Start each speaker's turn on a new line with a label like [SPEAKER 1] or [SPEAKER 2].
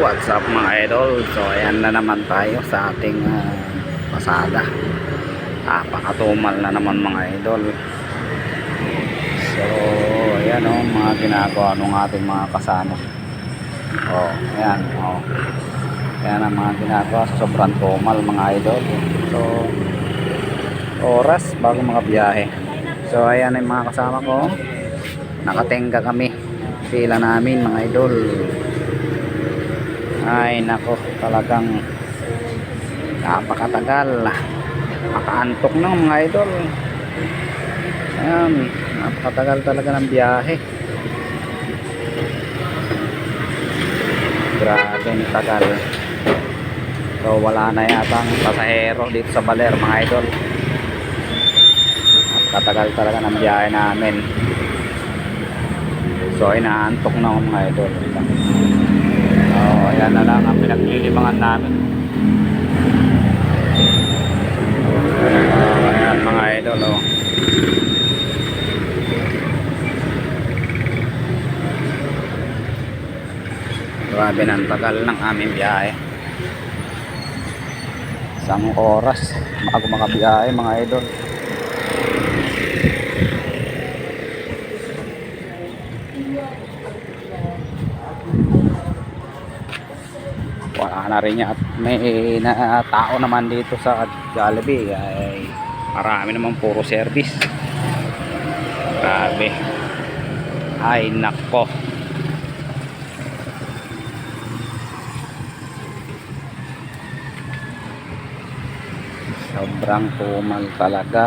[SPEAKER 1] What's up mga idol? So ayan na naman tayo sa ating pasada. Pakatumal na naman mga idol. So ayan mga ginagawa ng ating mga kasama. Ayan ayan ang mga ginagawa sa sobrang tumal mga idol. So oras bago mga biyahe. So ayan ang mga kasama ko. Nakatenga kami. Pila namin mga idol. Ay nako, talagang napakatagal, makaantok na mga idol. Ayan, napakatagal talaga ng biyahe. Grabe ang tagal. So wala na yatang pasahero dito sa Baler mga idol. Napakatagal talaga ng biyahe namin. So inaantok na ako mga idol. Ayan na lang ang pinaglilibangan namin. Ayan mga idol Grabe ng tagal ng aming biyahe. Isang oras bago makabiyahe mga idol. Wala na rin niya at may tao naman dito sa Jollibee ay marami naman puro service. Grabe, ay nako, sobrang tumal talaga.